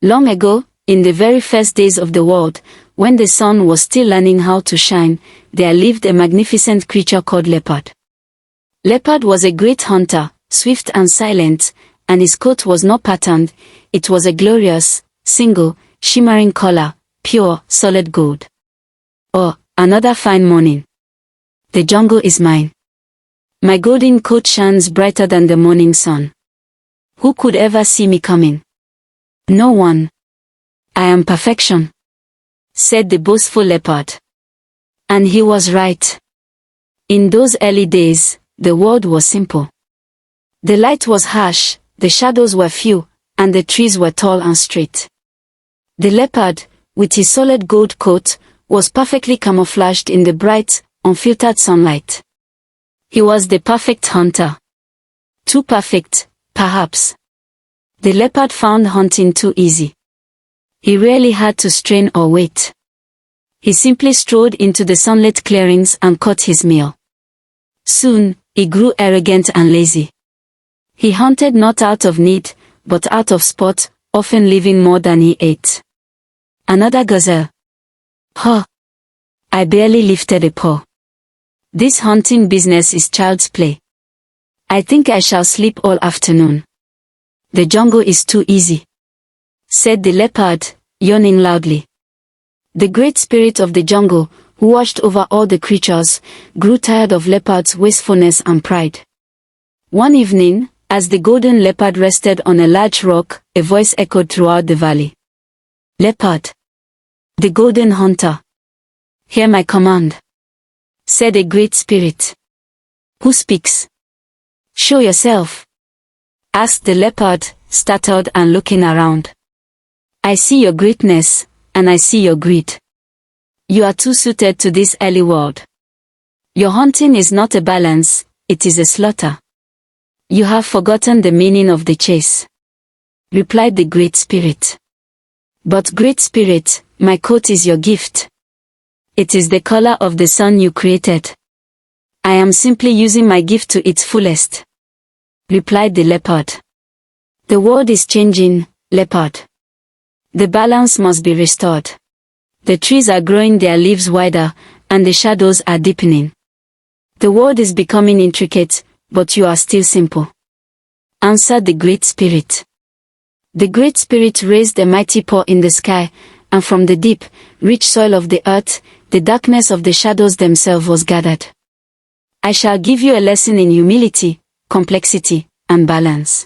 Long ago, in the very first days of the world, when the sun was still learning how to shine, there lived a magnificent creature called Leopard. Leopard was a great hunter, swift and silent, and his coat was not patterned, it was a glorious, single, shimmering color, pure, solid gold. Oh, another fine morning. The jungle is mine. My golden coat shines brighter than the morning sun. Who could ever see me coming? No one. I am perfection, said the boastful leopard. And he was right. In those early days, the world was simple. The light was harsh, the shadows were few, and the trees were tall and straight. The leopard, with his solid gold coat, was perfectly camouflaged in the bright, unfiltered sunlight. He was the perfect hunter. Too perfect, perhaps. The leopard found hunting too easy. He rarely had to strain or wait. He simply strode into the sunlit clearings and caught his meal. Soon, he grew arrogant and lazy. He hunted not out of need, but out of sport, often leaving more than he ate. Another gazelle. Huh! I barely lifted a paw. This hunting business is child's play. I think I shall sleep all afternoon. The jungle is too easy, said the leopard, yawning loudly. The great spirit of the jungle, who watched over all the creatures, grew tired of leopard's wastefulness and pride. One evening, as the golden leopard rested on a large rock, a voice echoed throughout the valley. Leopard, the golden hunter, hear my command, said a great spirit. Who speaks? Show yourself, asked the leopard, startled and looking around. I see your greatness, and I see your greed. You are too suited to this early world. Your hunting is not a balance, it is a slaughter. You have forgotten the meaning of the chase, replied the great spirit. But great spirit, my coat is your gift. It is the color of the sun you created. I am simply using my gift to its fullest, replied the leopard. The world is changing, leopard. The balance must be restored. The trees are growing their leaves wider, and the shadows are deepening. The world is becoming intricate, but you are still simple, answered the great spirit. The great spirit raised a mighty paw in the sky, and from the deep, rich soil of the earth, the darkness of the shadows themselves was gathered. I shall give you a lesson in humility, complexity, and balance.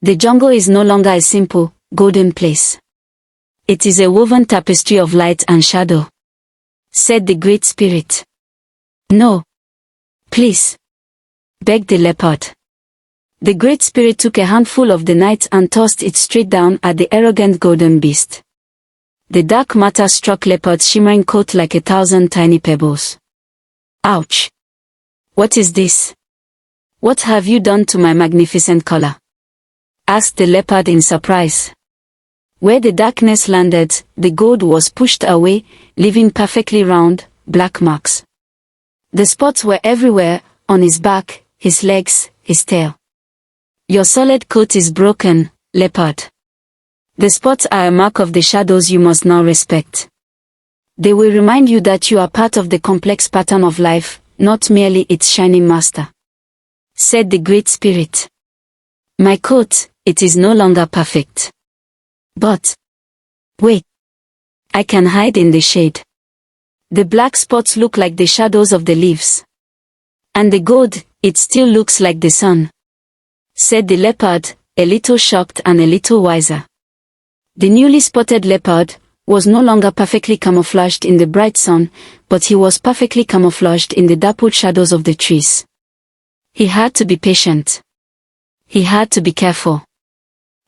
The jungle is no longer a simple, golden place. It is a woven tapestry of light and shadow, said the great spirit. No. Please, begged the leopard. The great spirit took a handful of the night and tossed it straight down at the arrogant golden beast. The dark matter struck leopard's shimmering coat like 1,000 tiny pebbles. Ouch! What is this? What have you done to my magnificent color? Asked the leopard in surprise. Where the darkness landed, the gold was pushed away, leaving perfectly round, black marks. The spots were everywhere, on his back, his legs, his tail. Your solid coat is broken, leopard. The spots are a mark of the shadows you must now respect. They will remind you that you are part of the complex pattern of life, not merely its shining master, said the great spirit. My coat, it is no longer perfect. But, wait, I can hide in the shade. The black spots look like the shadows of the leaves. And the gold, it still looks like the sun, said the leopard, a little shocked and a little wiser. The newly spotted leopard was no longer perfectly camouflaged in the bright sun, but he was perfectly camouflaged in the dappled shadows of the trees. He had to be patient. He had to be careful.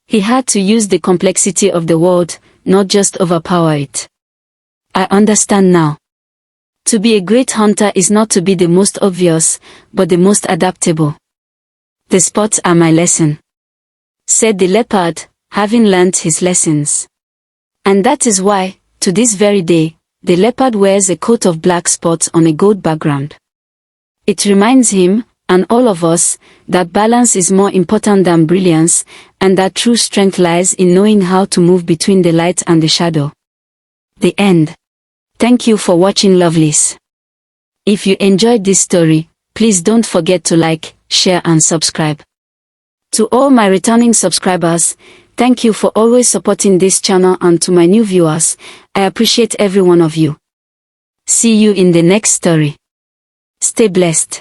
He had to use the complexity of the world, not just overpower it. I understand now. To be a great hunter is not to be the most obvious, but the most adaptable. The spots are my lesson, said the leopard, having learnt his lessons. And that is why, to this very day, the leopard wears a coat of black spots on a gold background. It reminds him, and all of us, that balance is more important than brilliance, and that true strength lies in knowing how to move between the light and the shadow. The end. Thank you for watching, lovelies. If you enjoyed this story, please don't forget to like, share and subscribe. To all my returning subscribers, thank you for always supporting this channel, and to my new viewers, I appreciate every one of you. See you in the next story. Stay blessed.